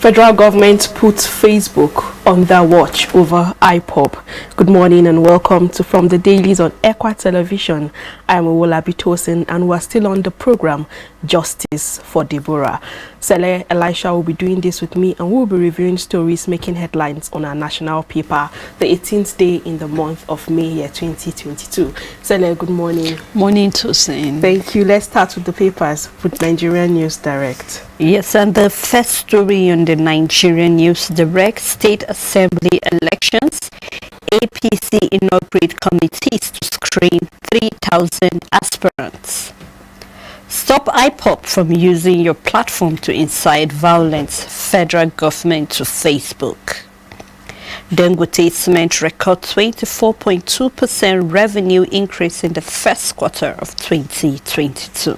Federal government puts Facebook on their watch over IPOB. Good morning and welcome to From the Dailies on Ekwa Television. I am Owolabi Tosin and we're still on the program Justice for Deborah. Sele Elisha will be doing this with me and we'll be reviewing stories making headlines on our national paper, the 18th day in the month of May year 2022. Sele, good morning. Morning, Tosin. Thank you. Let's start with the papers with Nigerian News Direct. Yes, and the first story on the Nigerian News Direct: State Assembly elections. APC inaugurate committees to screen 3,000 aspirants. Stop IPOB from using your platform to incite violence. Federal government to Facebook. Dangote Cement record 24.2% revenue increase in the first quarter of 2022.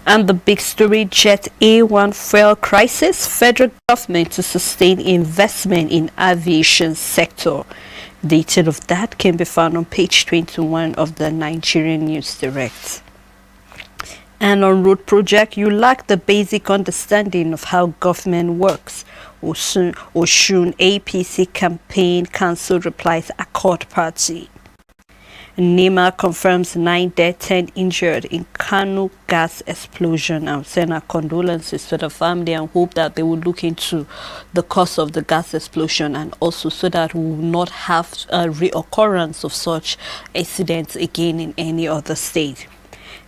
And the big story: Jet A1 fuel crisis. Federal government to sustain investment in aviation sector. Detail of that can be found on page 21 of the Nigerian News Direct. And on road project, you lack the basic understanding of how government works. Osun APC campaign council replies Accord Party. NEMA confirms 9 dead, 10 injured in Kano gas explosion. I'm sending our condolences to the family and hope that they will look into the cause of the gas explosion, and also so that we will not have a reoccurrence of such incidents again in any other state.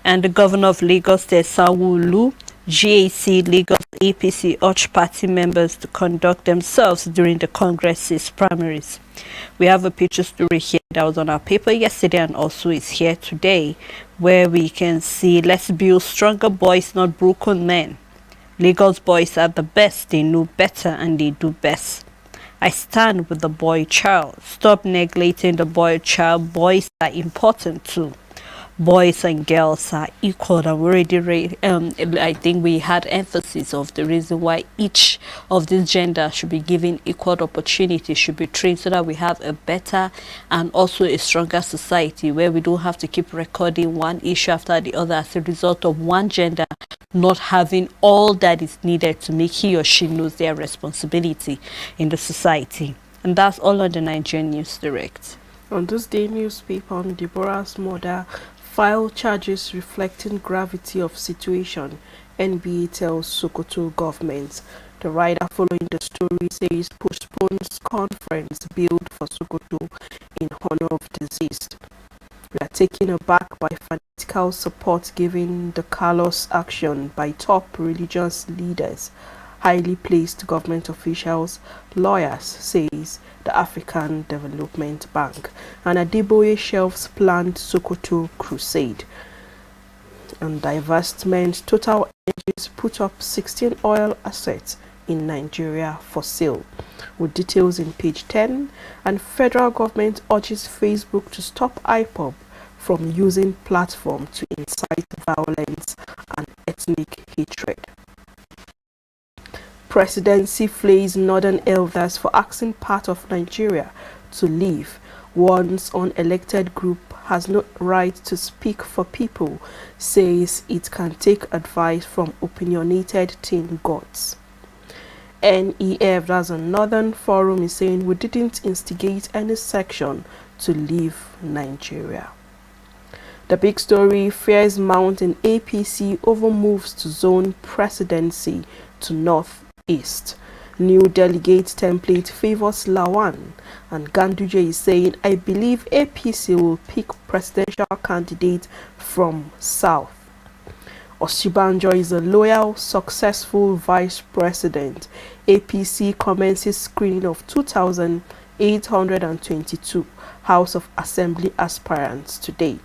And the governor of Lagos, Sanwo-Olu, GAC Lagos APC urged party members to conduct themselves during the Congress's primaries. We have a picture story here that was on our paper yesterday and also is here today, where we can see, let's build stronger boys, not broken men. Lagos boys are the best, they know better and they do best. I stand with the boy child. Stop neglecting the boy child. Boys are important too. Boys and girls are equal, and already I think we had emphasis of the reason why each of these genders should be given equal opportunity, should be trained, so that we have a better and also a stronger society where we don't have to keep recording one issue after the other as a result of one gender not having all that is needed to make he or she knows their responsibility in the society. And that's all on the Nigerian News Direct. On this day newspaper, on Deborah's murder, file charges reflecting gravity of situation, NBA tells Sokoto government. The writer following the story says postpones conference billed for Sokoto in honor of deceased. We are taken aback by fanatical support given the callous action by top religious leaders, highly placed government officials, lawyers, says the African Development Bank. And Adeboye shelves planned Sokoto crusade. And divestment, Total Energies put up 16 oil assets in Nigeria for sale. With details in page 10. And federal government urges Facebook to stop IPOB from using platform to incite violence and ethnic hatred. Presidency flays northern elders for asking part of Nigeria to leave. One's unelected group has no right to speak for people, says it can take advice from opinionated teen gods. NEF, that's a Northern Forum, is saying we didn't instigate any section to leave Nigeria. The big story: fears mount in APC over moves to zone presidency to North East. New delegate template favors Lawan, and Ganduje is saying, I believe APC will pick presidential candidate from South. Osibanjo is a loyal, successful vice president. APC commences screening of 2,822 House of Assembly aspirants today.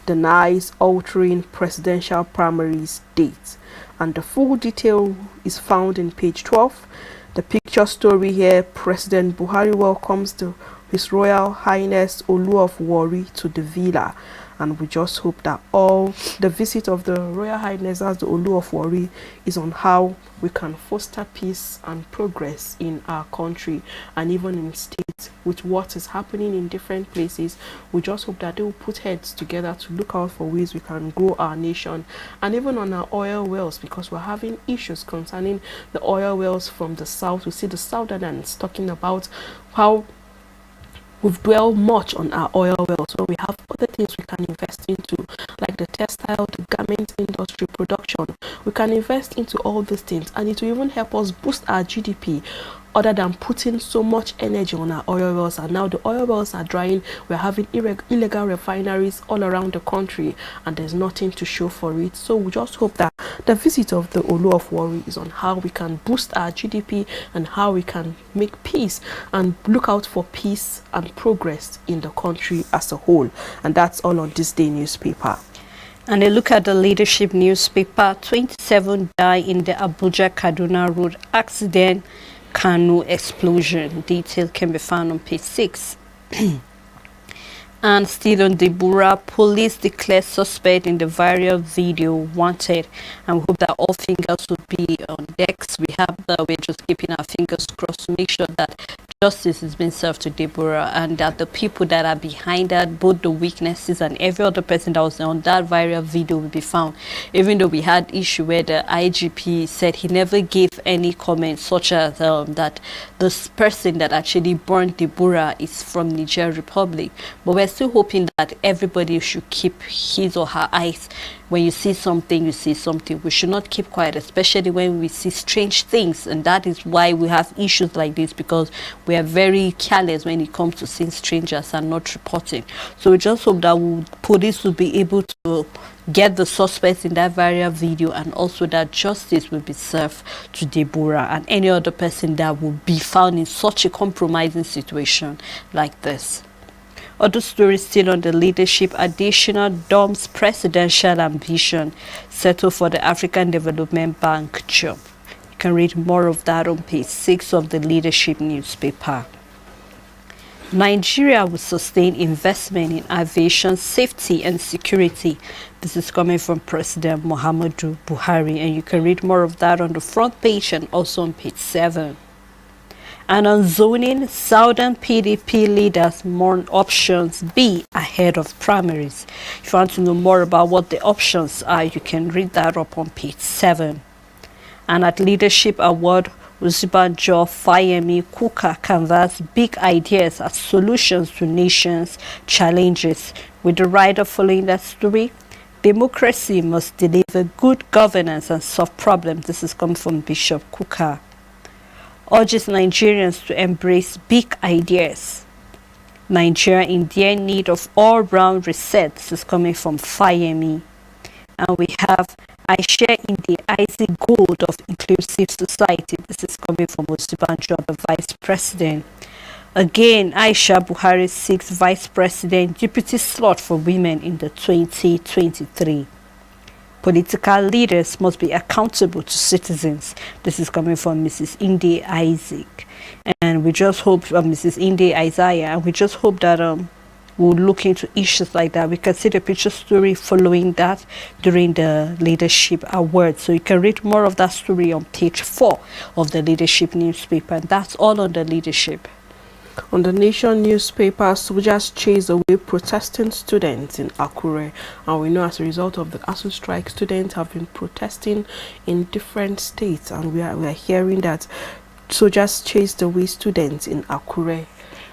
Denies altering presidential primaries date. And the full detail is found in page 12. The picture story here: President Buhari welcomes His Royal Highness Olu of Warri to the villa. and we just hope that all the visit of the Royal Highness as the Olu of Warri is on how we can foster peace and progress in our country and even in states with what is happening in different places. We just hope that they will put heads together to look out for ways we can grow our nation, and even on our oil wells, because we're having issues concerning the oil wells from the south. We see the Southerners talking about how we've dwelled much on our oil wells, so we have other things we can invest into, like the textile, the garment industry production. We can invest into all these things, and it will even help us boost our GDP, other than putting so much energy on our oil wells. And now the oil wells are drying. We're having illegal refineries all around the country, and there's nothing to show for it. So we just hope that the visit of the Olu of Warri is on how we can boost our GDP and how we can make peace and look out for peace and progress in the country as a whole. And that's all on this day newspaper. And a look at the leadership newspaper. 27 die in the Abuja-Kaduna road accident, Kano explosion. Detail can be found on page 6. And still on Deborah, police declare suspect in the viral video wanted, and we hope that all fingers will be on decks. We're just keeping our fingers crossed to make sure that justice is being served to Deborah, and that the people that are behind that, both the witnesses and every other person that was on that viral video, will be found. Even though we had issue where the IGP said he never gave any comment, such as that this person that actually burned Deborah is from Niger Republic, but we're still hoping that everybody should keep his or her eyes. When you see something, you see something. We should not keep quiet, especially when we see strange things, and that is why we have issues like this, because we are very careless when it comes to seeing strangers and not reporting. So we just hope that police will be able to get the suspects in that viral video, and also that justice will be served to Deborah and any other person that will be found in such a compromising situation like this. Other stories still on the leadership. Additional dumps presidential ambition, settle for the African Development Bank job. You can read more of that on page 6 of the leadership newspaper. Nigeria will sustain investment in aviation safety and security. This is coming from President Muhammadu Buhari, and you can read more of that on the front page and also on page 7. And on zoning, Southern PDP leaders mourn options B ahead of primaries. If you want to know more about what the options are, you can read that up on page 7. And at Leadership Award, Osinbajo, Fayemi, Kuka canvass big ideas as solutions to nations' challenges. With the writer following that story, democracy must deliver good governance and solve problems. This is coming from Bishop Kuka. Urges Nigerians to embrace big ideas. Nigeria in their need of all-round reset. This is coming from Fayemi. And we have I share in the icy gold of inclusive society. This is coming from Osinbajo, the Vice President. Again, Aisha Buhari seeks Vice President deputy slot for women in the 2023. Political leaders must be accountable to citizens. This is coming from Mrs. Inde Isaac. And we just hope, Mrs. Inde Isaiah, and we just hope that we'll look into issues like that. We can see the picture story following that during the Leadership Award. So you can read more of that story on page 4 of the Leadership newspaper. And that's all on the Leadership. On the Nation newspaper, soldiers chased away protesting students in Akure. And we know as a result of the ASU strike, students have been protesting in different states. And we are hearing that soldiers chased away students in Akure.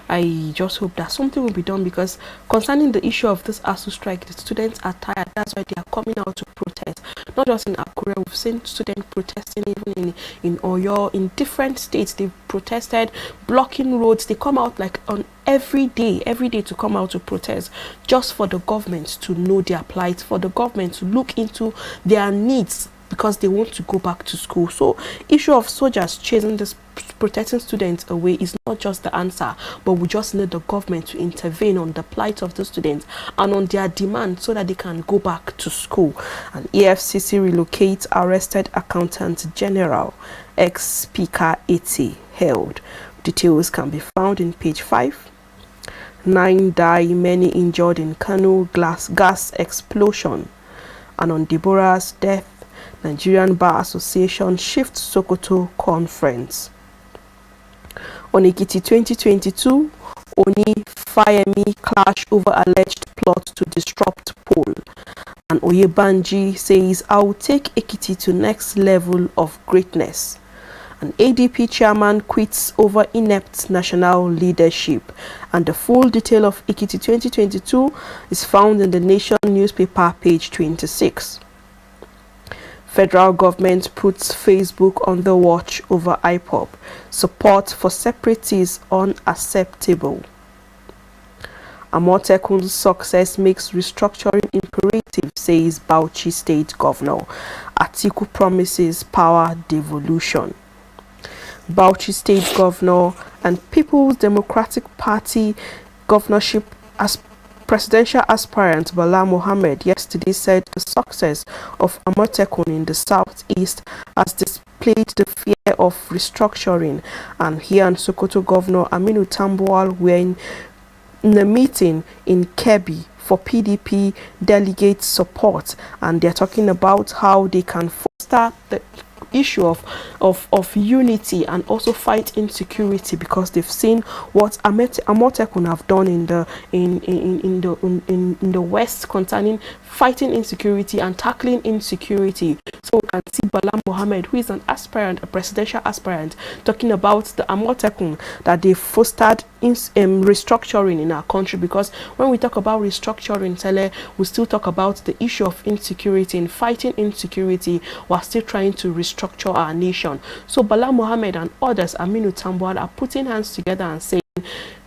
I just hope that something will be done, because concerning the issue of this ASU strike, the students are tired. That's why they are coming out to protest. Not just in Akure, we've seen students protesting even in Oyo, in different states. They've protested, blocking roads. They come out like on every day to come out to protest, just for the government to know their plight, for the government to look into their needs, because they want to go back to school. So issue of soldiers chasing this protecting students away is not just the answer, but we just need the government to intervene on the plight of the students and on their demand so that they can go back to school. And EFCC relocates arrested accountant general, ex-speaker 80 held. Details can be found in page 5. 9 die, many injured in Kano gas explosion. And on Deborah's death, Nigerian Bar Association shifts Sokoto conference. On Ekiti 2022, Oni Fayemi clash over alleged plot to disrupt poll. And Oyebanji says, I will take Ekiti to next level of greatness. An ADP chairman quits over inept national leadership. And the full detail of Ekiti 2022 is found in the Nation newspaper, page 26. Federal government puts Facebook on the watch over IPOB. Support for separatists unacceptable. Amotekun's success makes restructuring imperative, says Bauchi State Governor. Atiku promises power devolution. Bauchi State Governor and People's Democratic Party governorship as presidential aspirant Bala Mohammed yesterday said the success of Amotekun in the southeast has displayed the fear of restructuring, and he and Sokoto Governor Aminu Tambuwal were in a meeting in Kebbi for PDP delegate support, and they're talking about how they can foster the issue of unity and also fight insecurity, because they've seen what Amotekun have done in the West concerning fighting insecurity and tackling insecurity. So we can see Bala Mohammed, who is an aspirant, a presidential aspirant, talking about the Amotekun that they fostered in restructuring in our country. Because when we talk about restructuring, Tele, we still talk about the issue of insecurity and fighting insecurity while still trying to restructure our nation. So Bala Mohammed and others, Aminu Tambuwal, are putting hands together and saying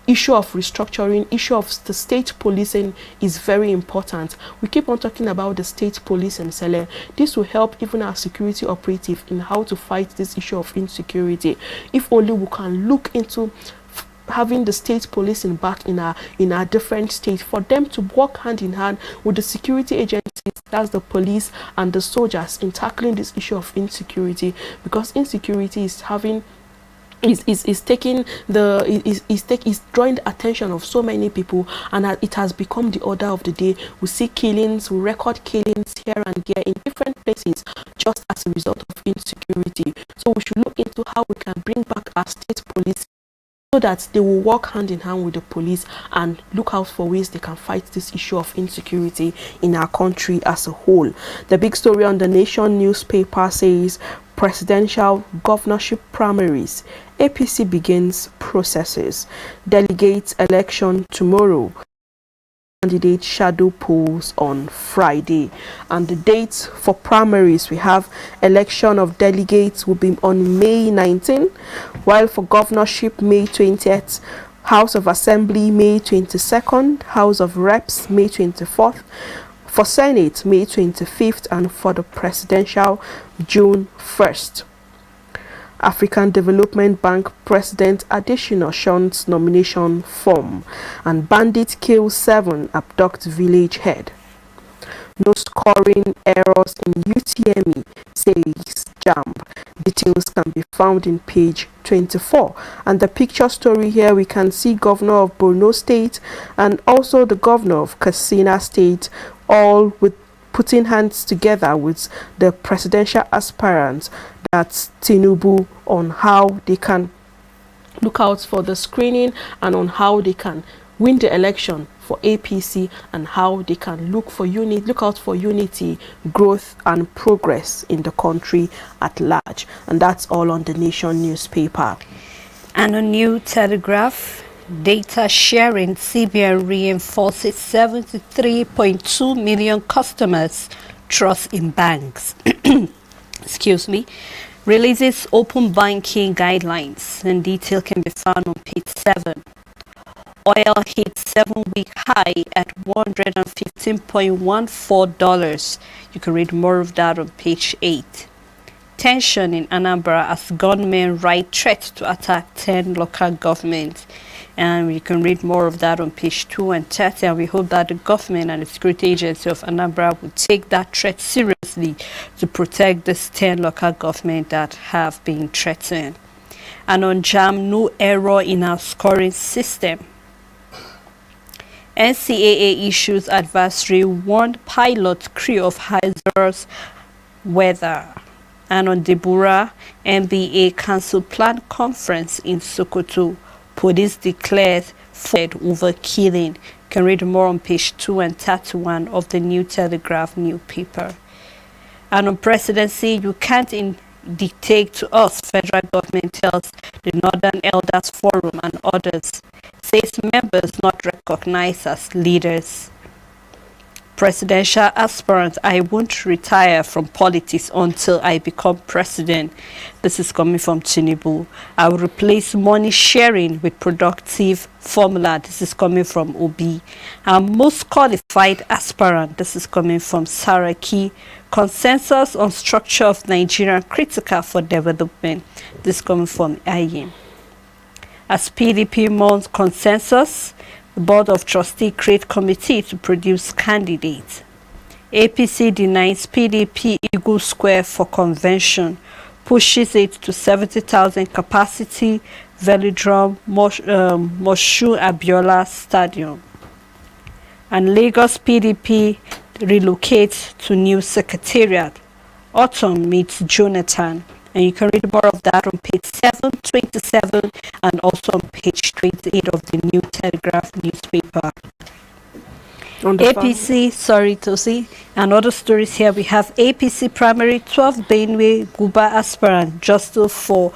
issue of restructuring, issue of the state policing is very important. We keep on talking about the state policing, Sele. This will help even our security operative in how to fight this issue of insecurity. If only we can look into having the state policing back in our different states, for them to work hand in hand with the security agencies, that's the police and the soldiers, in tackling this issue of insecurity, because insecurity is having is taking the is drawing the attention of so many people, and it has become the order of the day. We see killings, we record killings here and there in different places just as a result of insecurity. So we should look into how we can bring back our state police so that they will work hand in hand with the police and look out for ways they can fight this issue of insecurity in our country as a whole. The big story on the Nation newspaper says presidential governorship primaries. APC begins processes. Delegates election tomorrow. Candidate shadow polls on Friday. And the dates for primaries, we have election of delegates will be on May 19, while for governorship May 20th, House of Assembly May 22nd, House of Reps May 24th, for Senate May 25th, and for the presidential June 1st. African Development Bank President Adesina Shon's nomination form, and bandit kill 7, abduct village head. No scoring errors in UTME, says JAMB. Details can be found in page 24. And the picture story here, we can see Governor of Borno State and also the Governor of Katsina State, all with putting hands together with the presidential aspirants, that's Tinubu, on how they can look out for the screening and on how they can win the election for APC, and how they can look out for unity, growth and progress in the country at large. And that's all on the Nation newspaper. And a New Telegraph, data sharing, CBN reinforces 73.2 million customers' trust in banks. Excuse me. Releases open banking guidelines, and detail can be found on page 7. Oil hits 7-week high at $115.14. You can read more of that on page 8. Tension in Anambra as gunmen write threat to attack 10 local governments. And you can read more of that on page 2 and 30. And we hope that the government and the security agency of Anambra will take that threat seriously to protect these 10 local governments that have been threatened. And on JAM, no error in our scoring system. NCAA issues advisory warned pilot crew of hazardous weather. And on Deborah, NBA cancelled planned conference in Sokoto. Police declared fed over killing. You can read more on page 2 and 31 of the New Telegraph new paper. And on presidency, you can't dictate to us, federal government tells the Northern Elders Forum and others, says members not recognized as leaders. Presidential aspirant, I won't retire from politics until I become president. This is coming from Tinubu. I will replace money sharing with productive formula. This is coming from Obi. And most qualified aspirant, this is coming from Saraki. Consensus on structure of Nigeria critical for development. This is coming from Ayim. As PDP mounts consensus, the Board of Trustees create committee to produce candidates. APC denies PDP Eagle Square for convention, pushes it to 70,000 capacity Velodrome Moshood Abiola Stadium. And Lagos PDP relocates to new secretariat. Autumn meets Jonathan. And you can read more of that on page 7, 27, and also on page 28 of the New Telegraph newspaper. APC, sorry to see, and other stories here. We have APC primary 12 Benue Guba aspirant Justo for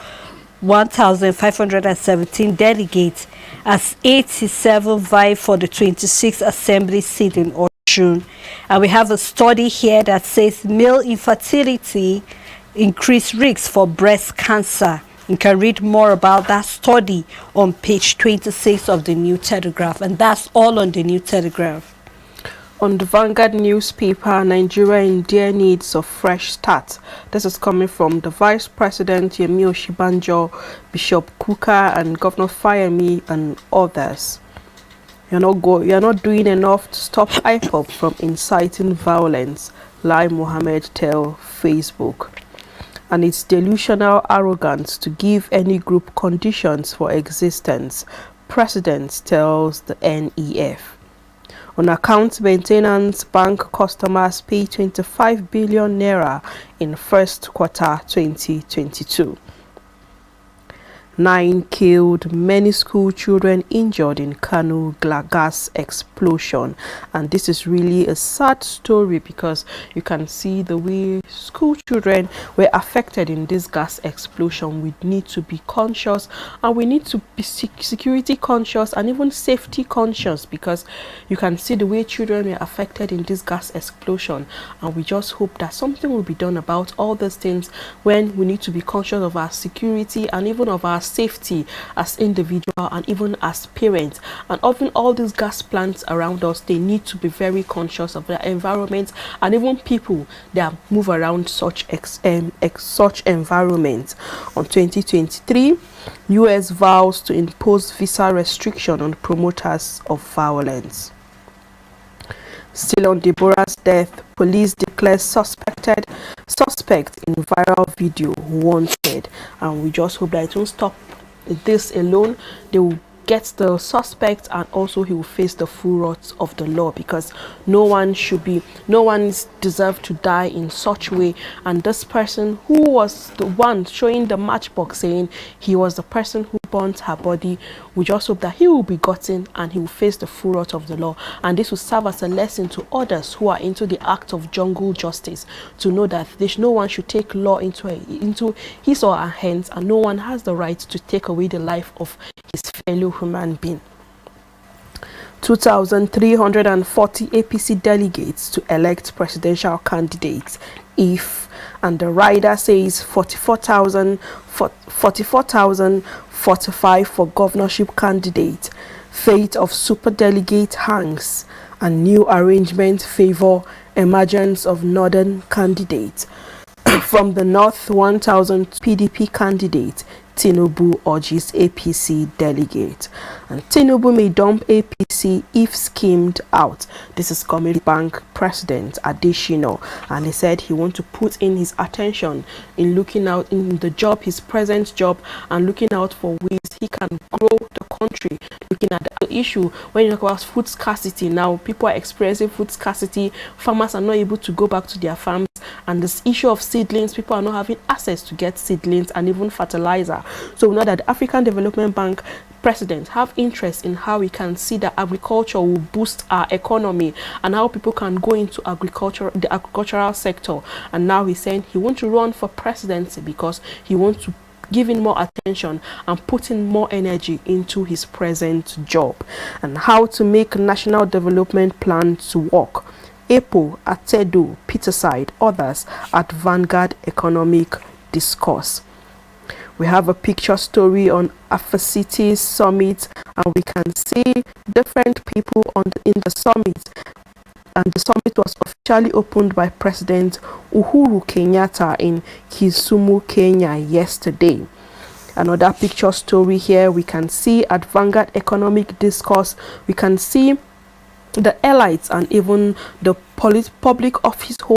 1,517 delegates as 87 vie for the 26th assembly seat in Osun. And we have a study here that says male infertility increased risks for breast cancer. You can read more about that study on page 26 of the New Telegraph, and that's all on the New Telegraph. On the Vanguard newspaper, Nigeria in dire needs of fresh start. This is coming from the Vice President Yemi Oshibanjo, Bishop Kuka, and Governor Fayemi and others. You're not doing enough to stop IPOB from inciting violence, Lai Mohammed tell Facebook. And it's delusional arrogance to give any group conditions for existence, President tells the NEF. On account maintenance, bank customers pay 25 billion naira in first quarter 2022. 9 killed, many school children injured in Kano gas explosion. And this is really a sad story because you can see the way school children were affected in this gas explosion. We need to be conscious, and we need to be security conscious and even safety conscious, because you can see the way children were affected in this gas explosion. And we just hope that something will be done about all these things, when we need to be conscious of our security and even of our safety as individual and even as parents. And often all these gas plants around us, they need to be very conscious of their environment, and even people that move around such environments. On 2023, US vows to impose visa restriction on promoters of violence. Still on Deborah's death, police declare suspect in viral video wanted, and we just hope that it won't stop this alone. They will get the suspect, and also he will face the full wrath of the law, because no one deserved to die in such way. And this person, who was the one showing the matchbox saying he was the person who burnt her body, we just hope that he will be gotten and he will face the full wrath of the law. And this will serve as a lesson to others who are into the act of jungle justice, to know that no one should take law into his or her hands, and no one has the right to take away the life of his fellow human being. 2,340 APC delegates to elect presidential candidates if, and the rider says 44,045 for governorship candidate. Fate of super delegate hangs, and new arrangement favor emergence of northern candidates. From the north, 1,000 PDP candidate. Tinubu urges APC delegate. And Tinubu may dump APC if schemed out. This is Community Bank President Adeshino, and he said he wants to put in his attention in looking out in the job, his present job, and looking out for ways he can grow the country, looking at the issue. When you talk about food scarcity now, people are experiencing food scarcity. Farmers are not able to go back to their farms, and this issue of seedlings, people are not having access to get seedlings and even fertilizer. So we know that the African Development Bank president have interest in how we can see that agriculture will boost our economy and how people can go into agriculture, the agricultural sector. And now he's saying he wants to run for presidency because he wants to give in more attention and put in more energy into his present job. And how to make national development plans to work. EPO, Atedo, Peterside, others at Vanguard Economic Discourse. We have a picture story on Afro-Cities Summit, and we can see different people in the summit. And the summit was officially opened by President Uhuru Kenyatta in Kisumu, Kenya yesterday. Another picture story here we can see at Vanguard Economic Discourse. We can see the elites and even the public office holders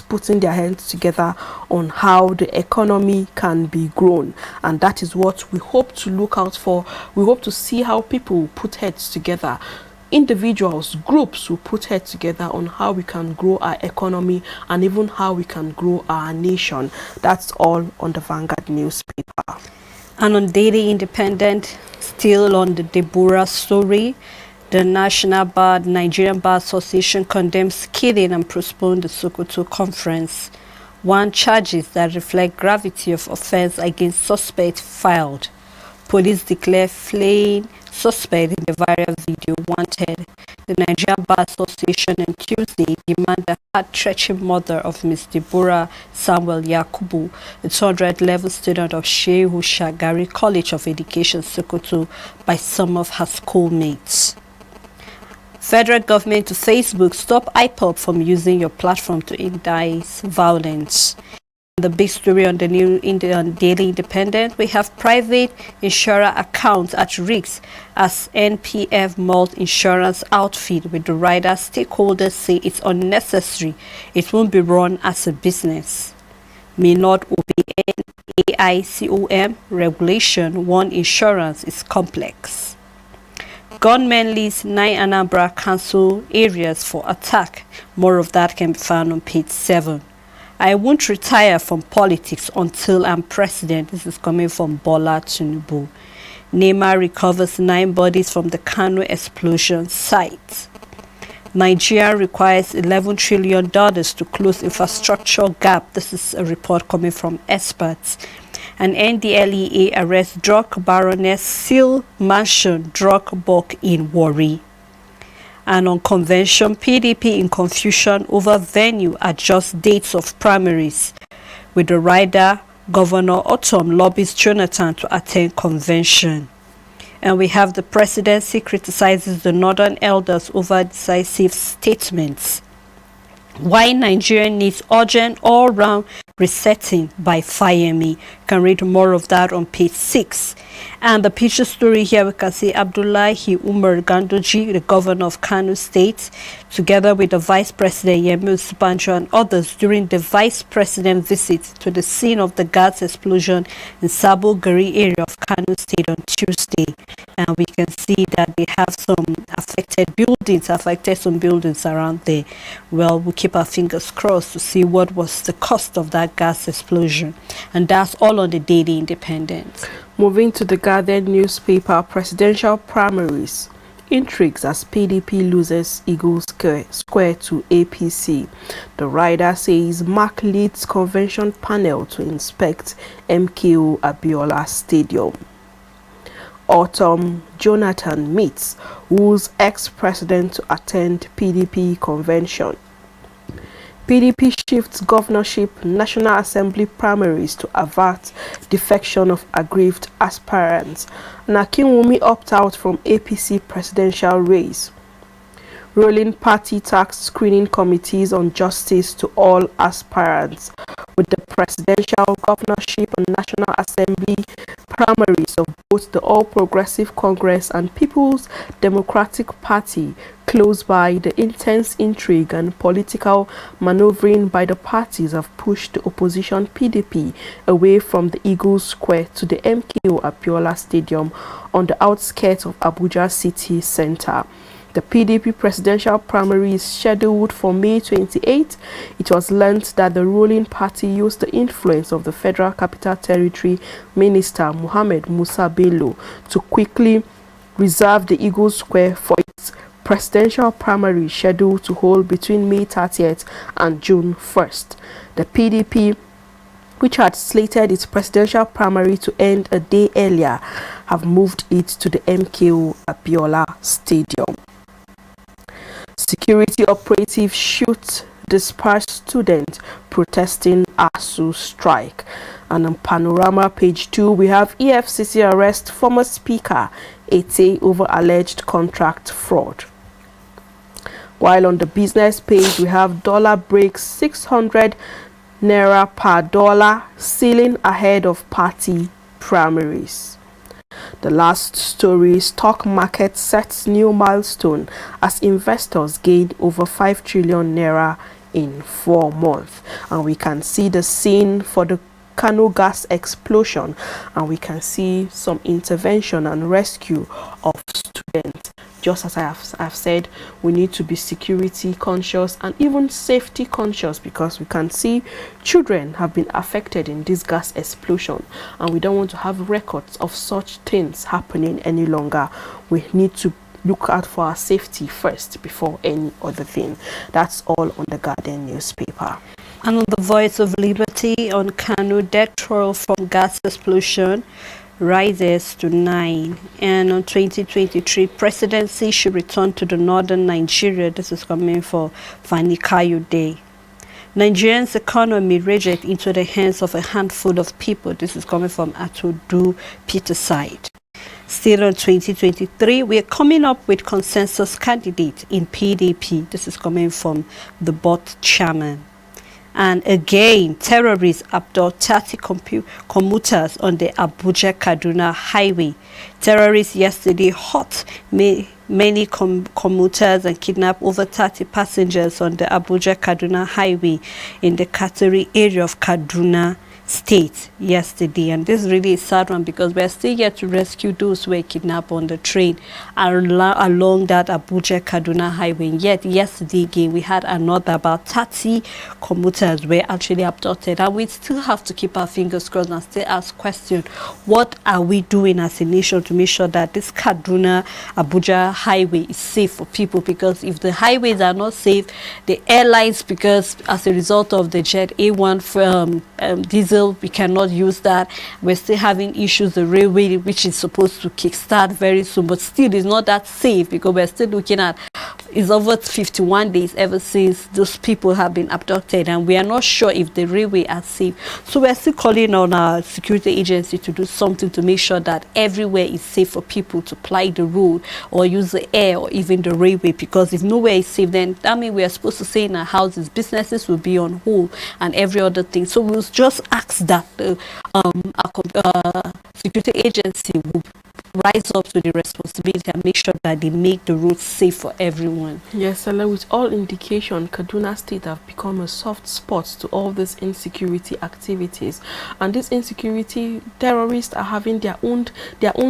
putting their hands together on how the economy can be grown, and that is what we hope to look out for. We hope to see how people put heads together. Individuals, groups will put heads together on how we can grow our economy and even how we can grow our nation. That's all on the Vanguard newspaper. And on Daily Independent, still on the Deborah story, the Nigerian Bar Association condemns killing and postponed the Sokoto conference. One charges that reflect gravity of offense against suspect filed. Police declare fleeing suspect in the viral video wanted. The Nigerian Bar Association on Tuesday demanded the heart-wrenching murder of Ms. Deborah Samuel Yakubu, a 200-level student of Shehu Shagari College of Education, Sokoto, by some of her schoolmates. Federal government to Facebook, stop IPOB from using your platform to indict violence. The big story on the Daily Independent, we have private insurer accounts at risk as NPF multi insurance outfit with the rider stakeholders say it's unnecessary. It won't be run as a business. May not obey AICOM regulation. One insurance is complex. Gunmen list 9 Anambra Council areas for attack. More of that can be found on page 7. I won't retire from politics until I'm president. This is coming from Bola Tinubu. Neymar recovers 9 bodies from the Kano explosion site. Nigeria requires $11 trillion to close infrastructure gap. This is a report coming from experts. And NDLEA arrests drug baroness Seal Mansion drug bulk in Warri. And on convention, PDP in confusion over venue adjusts dates of primaries. With the rider, Governor Otom lobbies Jonathan to attend convention. And we have the presidency criticizes the northern elders over decisive statements. Why Nigeria needs urgent all-round resetting by Fayemi. Can read more of that on page 6. And the picture story here, we can see Abdullahi Umar Gandoji, the governor of Kano State, together with the vice president Yemi Osinbajo and others during the vice president visit to the scene of the gas explosion in Sabo Gari area of Kano State on Tuesday. And we can see that they have some affected some buildings around there. Well, we'll keep our fingers crossed to see what was the cost of that gas explosion. And that's all on the Daily Independent. Moving to the Guardian newspaper, presidential primaries. Intrigues as PDP loses Eagle Square to APC. The rider says Mark leads convention panel to inspect MKO Abiola Stadium. Autumn, Jonathan meets who's ex-president to attend PDP convention. PDP shifts governorship National Assembly primaries to avert defection of aggrieved aspirants. Nakinwumi opt out from APC presidential race. Ruling party tax screening committees on justice to all aspirants. with the presidential, governorship and National Assembly primaries of both the All Progressive Congress and People's Democratic Party close by, the intense intrigue and political maneuvering by the parties have pushed the opposition PDP away from the Eagles Square to the MKO Abiola Stadium on the outskirts of Abuja city centre. The PDP presidential primary is scheduled for May 28. It was learnt that the ruling party used the influence of the Federal Capital Territory Minister Mohammed Musa Bello to quickly reserve the Eagles Square for its presidential primary scheduled to hold between May 30th and June 1st. The PDP, which had slated its presidential primary to end a day earlier, have moved it to the MKO Abiola Stadium. Security operatives shoot dispersed students protesting ASU strike. And on Panorama page 2, we have EFCC arrest former Speaker Ete over alleged contract fraud. While on the business page, we have dollar breaks 600 naira per dollar, ceiling ahead of party primaries. The last story, stock market sets new milestone as investors gain over 5 trillion naira in 4 months. And we can see the scene for the Kano gas explosion, and we can see some intervention and rescue of students. Just as I've said, we need to be security conscious and even safety conscious, because we can see children have been affected in this gas explosion, and we don't want to have records of such things happening any longer. We need to look out for our safety first before any other thing. That's all on the Guardian newspaper. And on the Voice of Liberty, on Kano, death toll from gas explosion rises to 9. And on 2023, presidency should return to the northern Nigeria. This is coming for Fani Kayode. Nigerians' economy raged into the hands of a handful of people. This is coming from Atodu Peterside. Still on 2023, we are coming up with consensus candidate in PDP. This is coming from the board chairman. And again, terrorists abduct 30 commuters on the Abuja-Kaduna highway. Terrorists yesterday hurt many commuters and kidnapped over 30 passengers on the Abuja-Kaduna highway in the Kateri area of Kaduna State yesterday. And this is really a sad one, because we're still yet to rescue those who were kidnapped on the train along that Abuja-Kaduna highway. And yet yesterday again, we had another about 30 commuters were actually abducted, and we still have to keep our fingers crossed and still ask questions. What are we doing as a nation to make sure that this Kaduna-Abuja highway is safe for people? Because if the highways are not safe, the airlines, because as a result of the Jet A1 from diesel, we cannot use that. We're still having issues, the railway, which is supposed to kickstart very soon, but still is not that safe, because we're still looking at it's over 51 days ever since those people have been abducted, and we are not sure if the railway are safe. So we're still calling on our security agency to do something to make sure that everywhere is safe for people to ply the road or use the air or even the railway, because if nowhere is safe, then that means we are supposed to stay in our houses, businesses will be on hold and every other thing. So we'll just ask that our security agency will rise up to the responsibility and make sure that they make the roads safe for everyone. Yes, Ella, with all indication, Kaduna State have become a soft spot to all these insecurity activities, and this insecurity, terrorists are having their own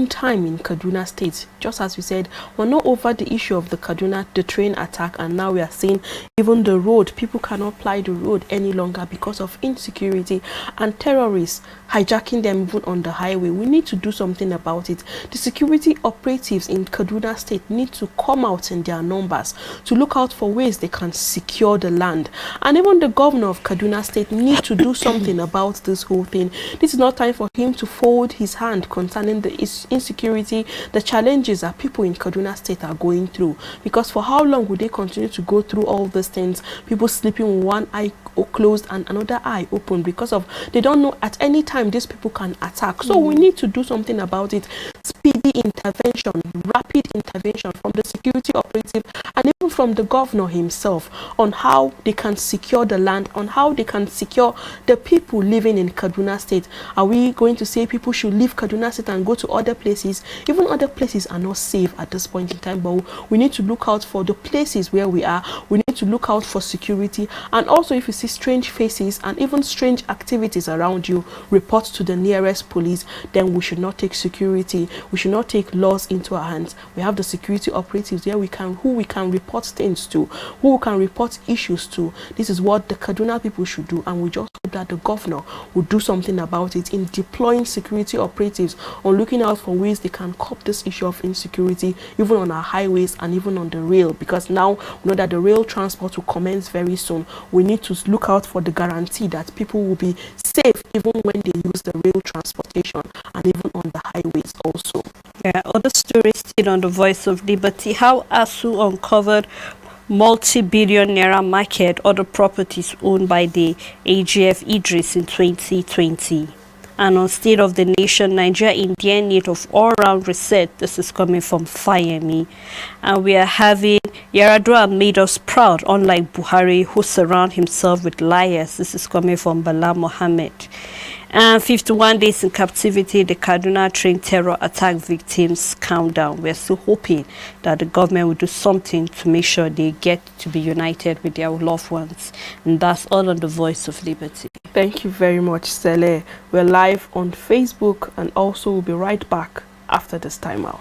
time in Kaduna State. Just as we said, we're not over the issue of the train attack, and now we are seeing even the road, people cannot ply the road any longer because of insecurity and terrorists hijacking them even on the highway. We need to do something about it. The security operatives in Kaduna State need to come out in their numbers to look out for ways they can secure the land. And even the governor of Kaduna State need to do something about this whole thing. This is not time for him to fold his hand concerning the insecurity, the challenges that people in Kaduna State are going through. Because for how long will they continue to go through all these things? People sleeping with one eye closed and another eye open, because of they don't know at any time these people can attack. So we need to do something about it. Speed speedy intervention, rapid intervention from the security operative and even from the governor himself on how they can secure the land, on how they can secure the people living in Kaduna State. Are we going to say people should leave Kaduna State and go to other places? Even other places are not safe at this point in time, but we need to look out for the places where we are. We need to look out for security, and also if you see strange faces and even strange activities around you, report to the nearest police. Then we should not take security, we should not take laws into our hands. We have the security operatives who we can report things to, who we can report issues to. This is what the Kaduna people should do, and we just hope that the governor will do something about it in deploying security operatives on looking out for ways they can curb this issue of insecurity, even on our highways and even on the rail, because now we know that the rail transport will commence very soon. We need to look out for the guarantee that people will be safe even when they use the rail transportation and even on the highways also. Yeah, other stories still on the Voice of Liberty. How ASU uncovered multi-billion naira market, other properties owned by the AGF Idris in 2020. And on State of the Nation, Nigeria in their need of all-round reset. This is coming from Fayemi. And we are having Yaradua made us proud, unlike Buhari, who surround himself with liars. This is coming from Bala Mohammed. And 51 days in captivity, the Kaduna train terror attack victims countdown. We're still hoping that the government will do something to make sure they get to be united with their loved ones. And that's all on the Voice of Liberty. Thank you very much, Sele. We're live on Facebook, and also we'll be right back after this time out.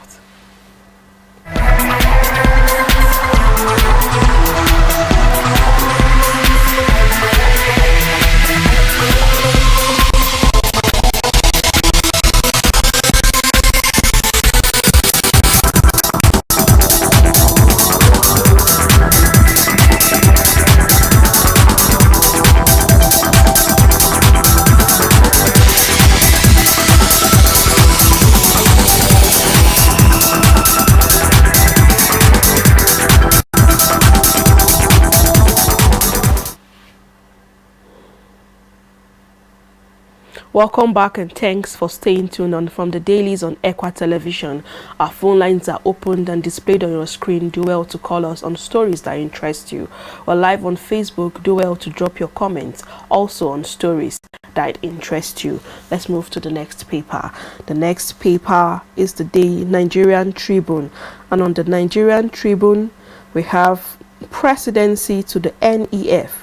Welcome back, and thanks for staying tuned on from the Dailies on Equa Television. Our phone lines are opened and displayed on your screen. Do well to call us on stories that interest you. We're live on Facebook. Do well to drop your comments also on stories that interest you. Let's move to the next paper. The next paper is the Nigerian Tribune, and on the Nigerian Tribune we have presidency to the NEF.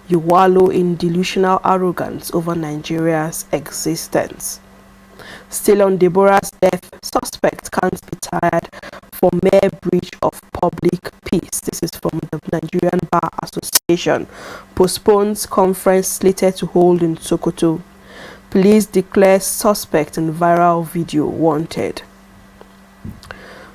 You wallow in delusional arrogance over Nigeria's existence. Still on Deborah's death, suspect can't be tired for mere breach of public peace. This is from the Nigerian Bar Association. Postpones conference slated to hold in Sokoto. Police declare suspect in viral video wanted.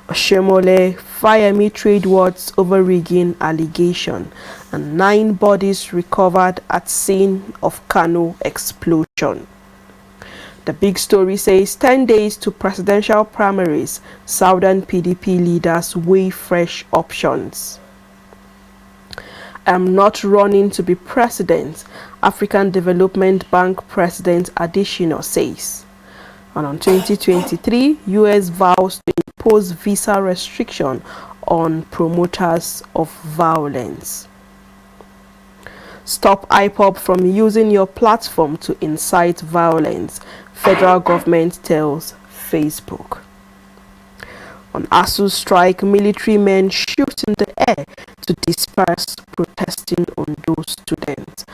Oshemole, Fayemi trade words over rigging allegation, and 9 bodies recovered at scene of Kano explosion. The big story says 10 days to presidential primaries, Southern PDP leaders weigh fresh options. I'm not running to be president, African Development Bank President Adesina says. And on 2023, US vows to impose visa restriction on promoters of violence. Stop IPOB from using your platform to incite violence, federal government tells Facebook. On ASU strike, military men shoot in the air to disperse protesting Ondo students.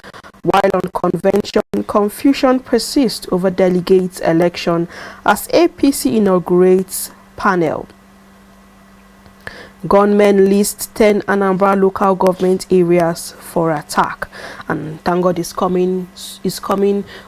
While on convention, confusion persists over delegates election as APC inaugurates panel. Gunmen list 10 Anambra local government areas for attack, and thank God is coming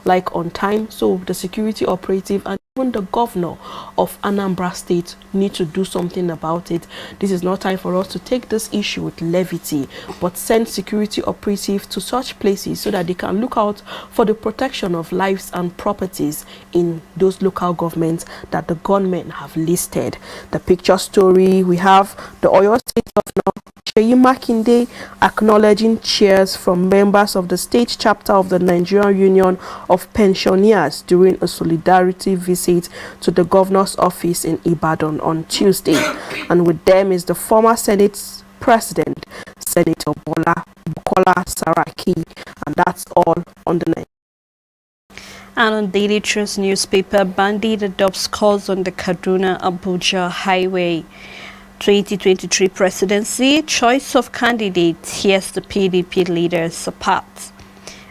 like on time. So the security operative and even the governor of Anambra State need to do something about it. This is not time for us to take this issue with levity, but send security operatives to such places so that they can look out for the protection of lives and properties in those local governments that the gunmen have listed. The picture story, we have the Oyo State Governor Seyi Makinde acknowledging cheers from members of the state chapter of the Nigerian Union of Pensioners during a solidarity visit to the governor's office in Ibadan on Tuesday. And with them is the former Senate President, Senator Bukola Saraki. And that's all on the night. And on Daily Trust newspaper, bandit adopts calls on the Kaduna-Abuja highway. 2023 presidency, choice of candidates, here's the PDP leaders apart.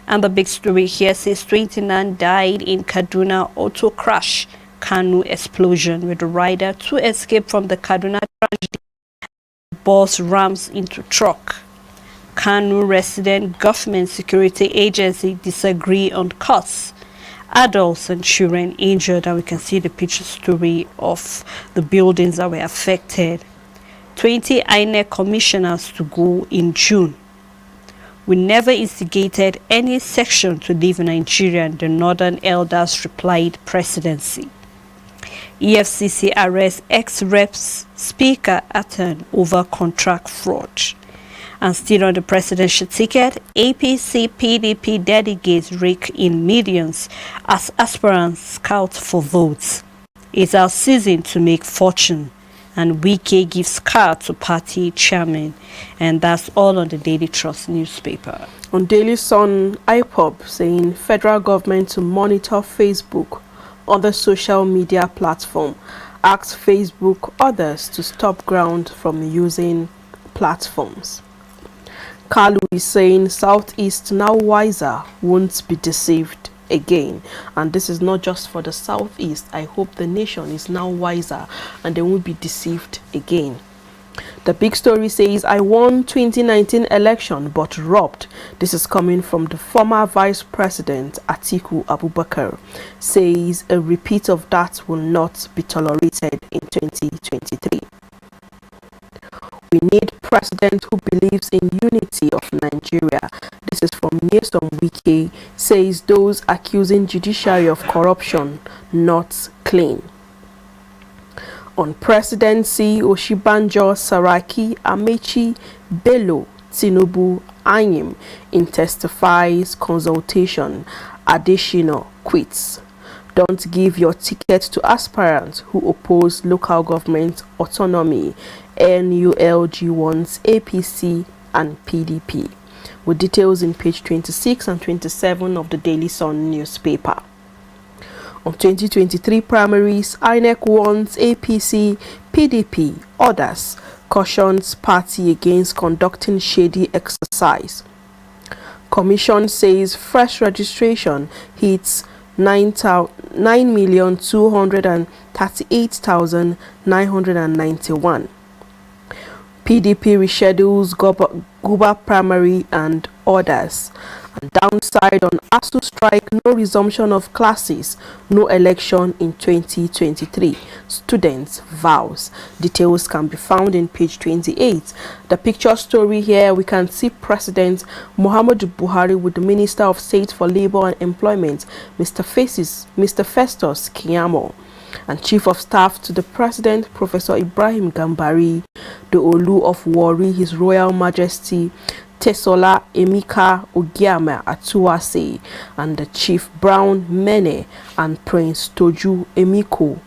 And the big story here says 29 died in Kaduna auto crash, Kanu explosion, with the rider to escape from the Kaduna tragedy. Bus rams into truck. Kanu resident government security agency disagree on costs. Adults and children injured, and we can see the picture story of the buildings that were affected. 20 INEC commissioners to go in June. We never instigated any section to leave Nigeria, the Northern Elders replied presidency. EFCC arrests ex-reps Speaker Atten over contract fraud. And still on the presidential ticket, APC PDP delegates rake in millions as aspirants scout for votes. It's our season to make fortune, and Wike gives car to party chairman. And that's all on the Daily Trust newspaper. On Daily Sun, IPOB saying federal government to monitor Facebook, other social media platform, asks Facebook others to stop ground from using platforms. Kalu is saying Southeast now wiser, won't be deceived again. And this is not just for the Southeast. I hope the nation is now wiser and they won't be deceived again. The big story says, I won 2019 election but robbed. This is coming from the former Vice President Atiku Abubakar. Says a repeat of that will not be tolerated in 2023. We need president who believes in unity of Nigeria. This is from Nyesom Wike, says those accusing judiciary of corruption not clean. On presidency, Oshibanjo, Saraki, Amechi, Bello, Tinubu, Anyim in testifies consultation. Additional quits. Don't give your ticket to aspirants who oppose local government autonomy. NULG wants APC and PDP. With details in page 26 and 27 of the Daily Sun newspaper. On 2023 primaries, INEC wants APC, PDP, others, cautions party against conducting shady exercise. Commission says fresh registration hits 9,238,991. PDP reschedules Guba primary and others. And downside on ASU strike, no resumption of classes, no election in 2023. Students vows. Details can be found in page 28. The picture story here, we can see President Muhammadu Buhari with the Minister of State for Labor and Employment, Mr. Festus Keyamo, and Chief of Staff to the President, Professor Ibrahim Gambari, the Olu of Warri, His Royal Majesty Tesola Emeka Ogiame Atuase, and the Chief Brown Mene and Prince Toju Emiko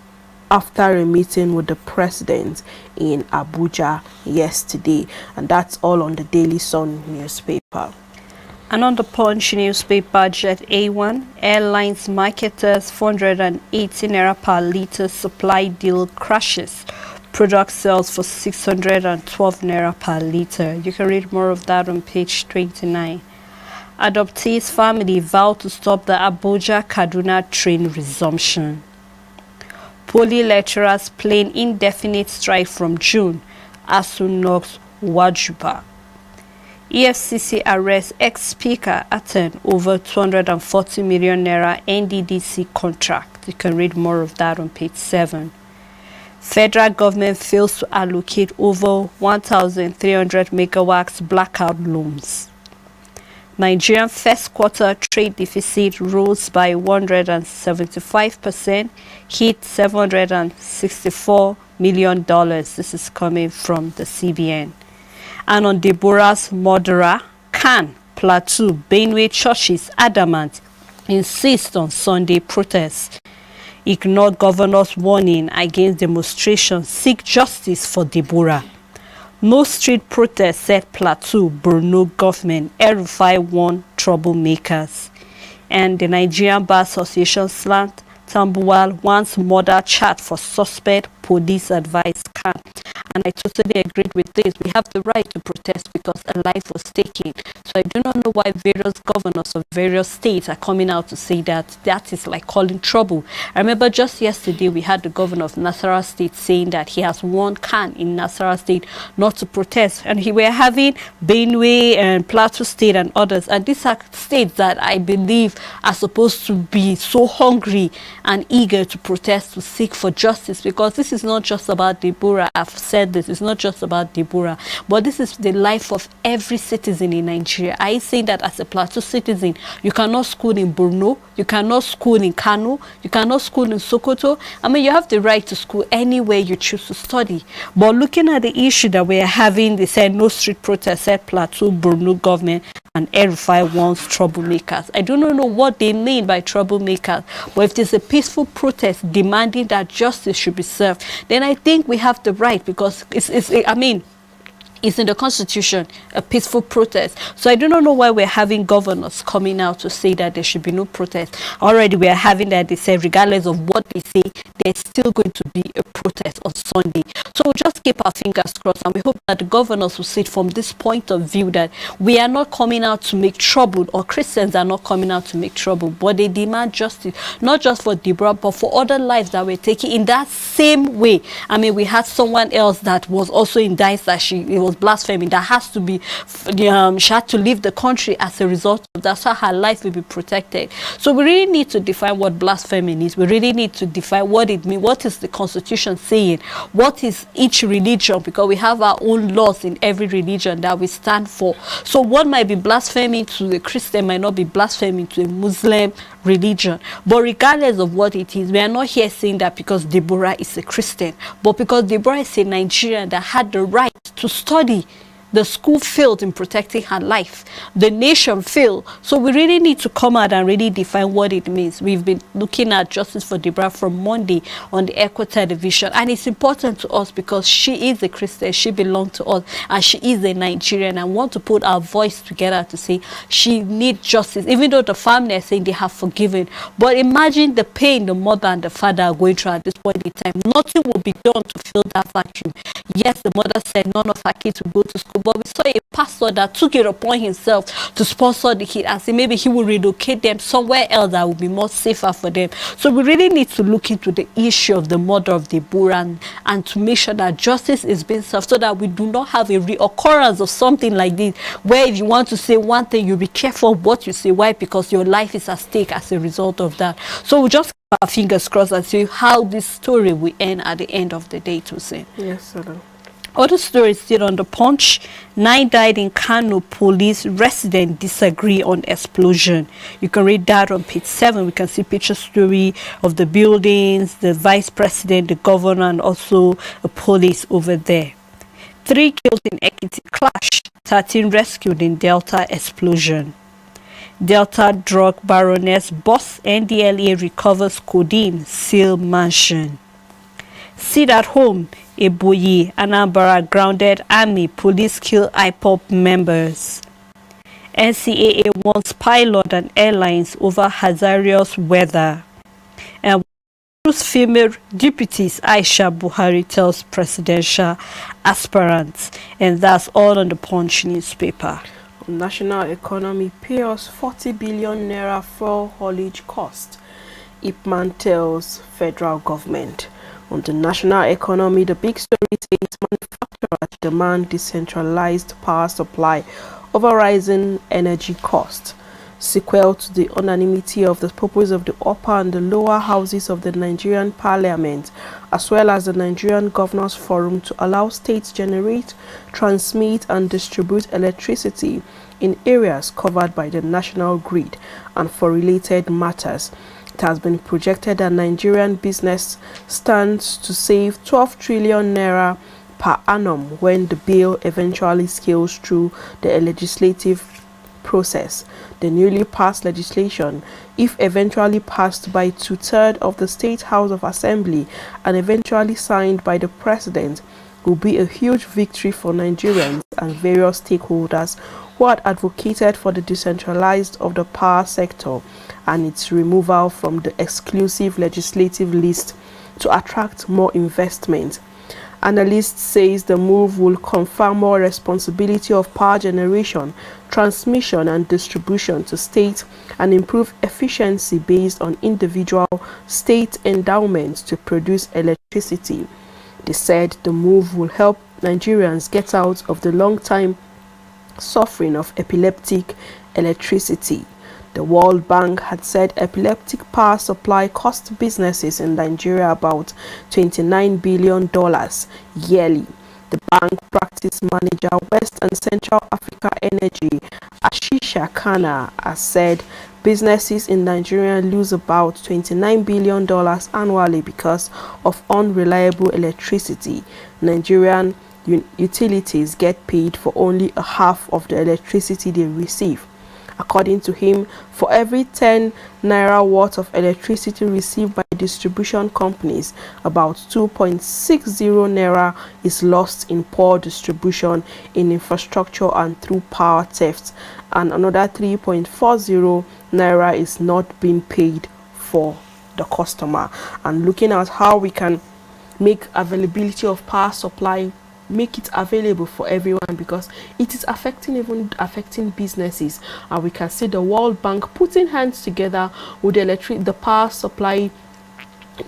after a meeting with the President in Abuja yesterday. And that's all on the Daily Sun newspaper. And on the Punch newspaper, Jet A1, airlines marketers 480 naira per litre supply deal crashes. Product sells for 612 naira per litre. You can read more of that on page 29. Adoptees family vow to stop the Abuja-Kaduna train resumption. Poly lecturers plan indefinite strike from June. ASU knocks Wajuba. EFCC arrests ex-speaker Atten over 240 million naira NDDC contract. You can read more of that on page 7. Federal government fails to allocate over 1,300 megawatts blackout loans. Nigerian first quarter trade deficit rose by 175%, hit $764 million. This is coming from the CBN. And on Deborah's murderer, Khan, Plateau, Benue churches adamant insist on Sunday protests. Ignore governor's warning against demonstrations, seek justice for Deborah. No street protests, said Plateau, Borno government. El-Rufai warned troublemakers. And the Nigerian Bar Association slant Tambuwal wants murder chat for suspect, police advice camp. And I totally agree with this. We have the right to protest because a life was taken. So I do not know why various governors of various states are coming out to say that that is like calling trouble. I remember just yesterday we had the governor of Nasarawa State saying that he has warned Khan in Nasarawa State not to protest. And we were having Benue and Plateau State and others. And these are states that I believe are supposed to be so hungry and eager to protest, to seek for justice, because this is not just about Deborah. I've said this, it's not just about Deborah, but this is the life of every citizen in Nigeria. I say that as a Plateau citizen, you cannot school in Borno, you cannot school in Kano, you cannot school in Sokoto. I mean, you have the right to school anywhere you choose to study. But looking at the issue that we're having, they said no street protest, said Plateau, Borno government, and El-Rufai wants troublemakers. I do not know what they mean by troublemakers, but if there's a peaceful protest demanding that justice should be served, then I think we have the right, because it's in the constitution, a peaceful protest. So I do not know why we're having governors coming out to say that there should be no protest. Already we are having that they say regardless of what they say, there's still going to be a protest on Sunday. So we'll just keep our fingers crossed, and we hope that the governors will see it from this point of view, that we are not coming out to make trouble, or Christians are not coming out to make trouble, but they demand justice, not just for Deborah, but for other lives that were taken in that same way. I mean, we had someone else that was also indicted that it was blasphemy, that has to be, she had to leave the country as a result of that, so her life will be protected. So we really need to define what blasphemy is. We really need to define what it means. What is the constitution saying? What is each religion? Because we have our own laws in every religion that we stand for. So what might be blasphemy to a Christian might not be blasphemy to a Muslim religion. But regardless of what it is, we are not here saying that because Deborah is a Christian, but because Deborah is a Nigerian that had the right to study. The school failed in protecting her life. The nation failed. So we really need to come out and really define what it means. We've been looking at justice for Deborah from Monday on the Echo Television. And it's important to us because she is a Christian. She belongs to us. And she is a Nigerian. And want to put our voice together to say she needs justice. Even though the family are saying they have forgiven. But imagine the pain the mother and the father are going through at this point in time. Nothing will be done to fill that vacuum. Yes, the mother said none of her kids will go to school, but we saw a pastor that took it upon himself to sponsor the kid and say maybe he will relocate them somewhere else that will be more safer for them. So we really need to look into the issue of the murder of Deborah and to make sure that justice is being served, so that we do not have a reoccurrence of something like this, where if you want to say one thing, you be careful what you say. Why? Because your life is at stake as a result of that. So we just keep our fingers crossed and see how this story will end at the end of the day, to say. Yes, sir. Other stories still on the Punch. 9 died in Kano. Police residents disagree on explosion. You can read that on page 7. We can see picture story of the buildings, the vice president, the governor, and also the police over there. 3 killed in Ekiti clash. 13 rescued in Delta explosion. Delta drug baroness boss NDLA recovers codeine, seal mansion. Sit at home. Eboyi, Anambra grounded army, police kill IPOP members. NCAA warns pilot and airlines over hazardous weather. And female deputies, Aisha Buhari tells presidential aspirants. And that's all on the Punch newspaper. National economy pays 40 billion naira fuel haulage cost, Ipman tells federal government. On the national economy, the big story says manufacturers demand decentralized power supply over rising energy costs. Sequel to the unanimity of the purpose of the upper and the lower houses of the Nigerian Parliament, as well as the Nigerian Governors Forum, to allow states generate, transmit and distribute electricity in areas covered by the national grid and for related matters. It has been projected that Nigerian business stands to save 12 trillion naira per annum when the bill eventually scales through the legislative process. The newly passed legislation, if eventually passed by 2/3 of the State House of Assembly and eventually signed by the President, will be a huge victory for Nigerians and various stakeholders who had advocated for the decentralized of the power sector and its removal from the exclusive legislative list to attract more investment. Analysts says the move will confer more responsibility of power generation, transmission and distribution to states and improve efficiency based on individual state endowments to produce electricity. They said the move will help Nigerians get out of the long-time suffering of epileptic electricity. The World Bank had said epileptic power supply cost businesses in Nigeria about $29 billion yearly. The bank practice manager West and Central Africa Energy, Ashisha Kana, has said businesses in Nigeria lose about $29 billion annually because of unreliable electricity. Nigerian utilities get paid for only a half of the electricity they receive. According to him, for every 10 naira worth of electricity received by distribution companies, about 2.60 naira is lost in poor distribution in infrastructure and through power theft, and another 3.40 naira is not being paid for the customer. And looking at how we can make availability of power supply, make it available for everyone, because it is affecting businesses, and we can see the World Bank putting hands together with the power supply,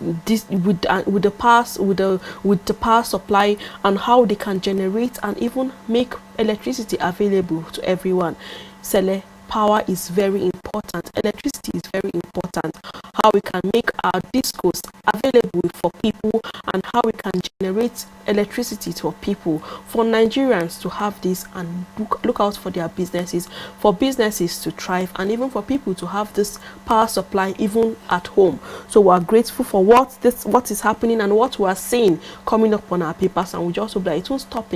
with the power supply, and how they can generate and even make electricity available to everyone. Sele, power is very important, electricity is very important. How we can make our discos available for people, and how we can generate electricity for people, for Nigerians to have this and look out for their businesses, for businesses to thrive, and even for people to have this power supply even at home. So we are grateful for what is happening and what we are seeing coming up on our papers, and we just hope that it won't stop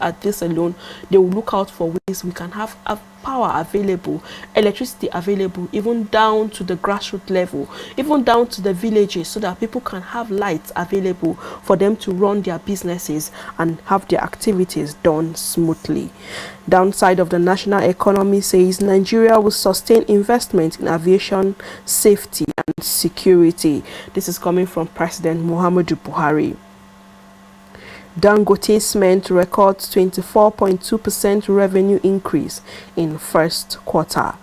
at this alone. They will look out for ways we can have power available, electricity available, even down to the grassroots level, even down to the villages, so that people can have lights available for them to run their businesses and have their activities done smoothly. Downside of the national economy says Nigeria will sustain investment in aviation safety and security. This is coming from President Muhammadu Buhari. Dangote Cement records 24.2% revenue increase in first quarter.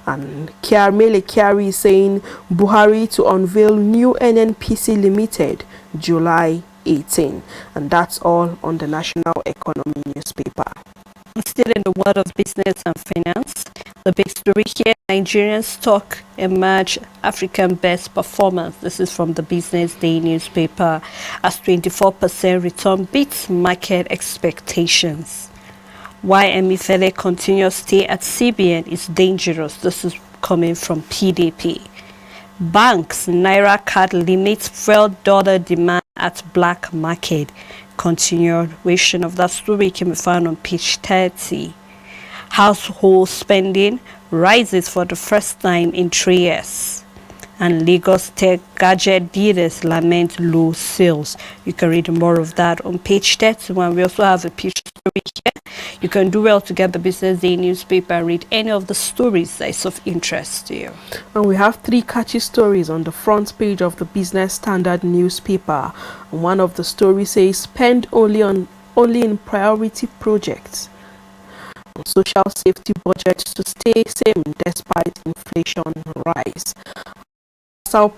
And Mele Kyari is saying Buhari to unveil new NNPC Limited July 18. And that's all on the National Economy newspaper. Still in the world of business and finance, the big story here, Nigerian stock emerge African best performance. This is from the Business Day newspaper, as 24% return beats market expectations. Why Emefiele continuous stay at CBN is dangerous. This is coming from PDP. Banks Naira card limits fuel dollar demand at black market. Continuation of that story can be found on page 30. Household spending rises for the first time in 3 years. And Lagos Tech gadget dealers lament low sales. You can read more of that on page 31. We also have a page story here. You can do well to get the Business Day newspaper and read any of the stories that is of interest to you. And we have 3 catchy stories on the front page of the Business Standard newspaper. And one of the stories says spend only in priority projects. Social safety budgets to stay same despite inflation rise.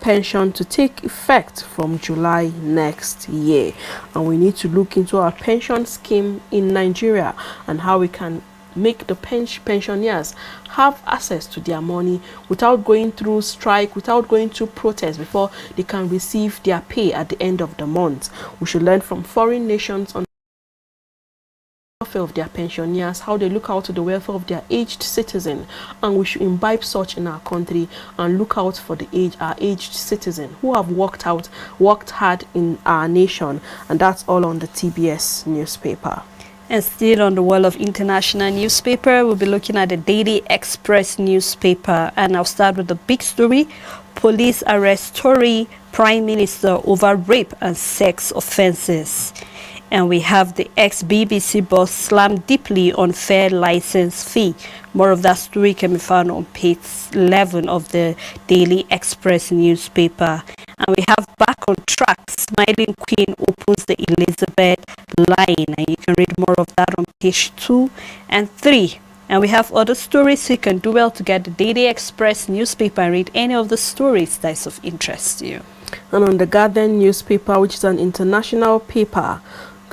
Pension to take effect from July next year, and we need to look into our pension scheme in Nigeria and how we can make the pensioners have access to their money without going through strike, without going through protest, before they can receive their pay at the end of the month. We should learn from foreign nations on welfare of their pensioners, how they look out to the welfare of their aged citizen, and we should imbibe such in our country and look out for our aged citizen who have worked hard in our nation, and that's all on the TBS newspaper. And still on the wall of international newspaper, we'll be looking at the Daily Express newspaper. And I'll start with the big story. Police arrest Tory Prime Minister over rape and sex offences. And we have the ex-BBC boss slammed deeply on fair license fee. More of that story can be found on page 11 of the Daily Express newspaper. And we have back on track, Smiling Queen opens the Elizabeth line. And you can read more of that on page 2 and 3. And we have other stories, so you can do well to get the Daily Express newspaper and read any of the stories that is of interest to you. And on the Guardian newspaper, which is an international paper,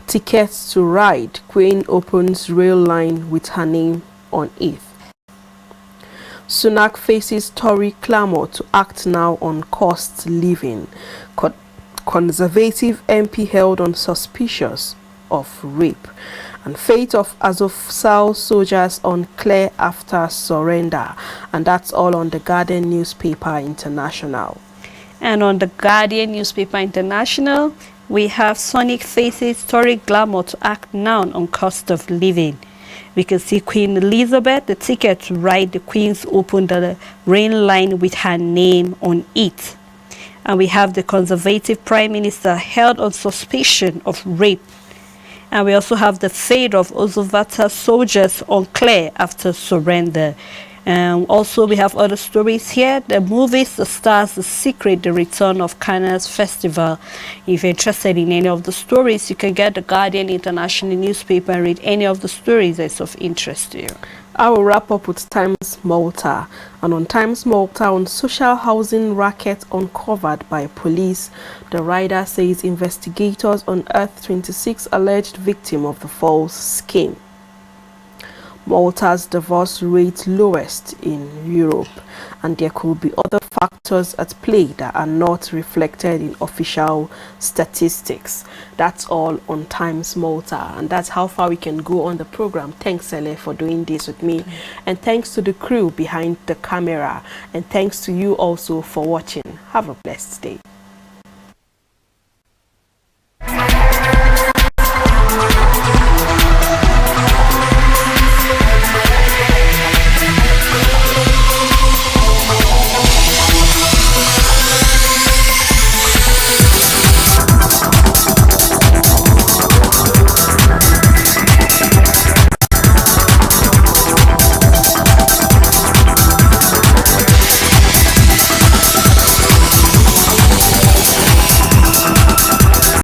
tickets to ride, Queen opens rail line with her name on it. Sunak faces Tory clamour to act now on cost living. Conservative MP held on suspicious of rape. And fate of Azovstal soldiers unclear after surrender. And that's all on the Guardian newspaper international. And on the Guardian newspaper international, we have Sonic faces Tory glamour to act now on cost of living. We can see Queen Elizabeth, the ticket to ride the Queen's opened the rail line with her name on it. And we have the Conservative Prime Minister held on suspicion of rape. And we also have the fate of Azovstal soldiers unclear after surrender. Also, we have other stories here. The movies, The Stars, The Secret, The Return of Cannes Festival. If you're interested in any of the stories, you can get the Guardian International newspaper and read any of the stories that's of interest to you. I will wrap up with Times Malta. And on Times Malta, on social housing racket uncovered by police, the writer says investigators unearthed 26 alleged victims of the false scheme. Malta's divorce rate lowest in Europe, and there could be other factors at play that are not reflected in official statistics. That's all on Times Malta, and that's how far we can go on the program. Thanks, Ele, for doing this with me, and thanks to the crew behind the camera, and thanks to you also for watching. Have a blessed day.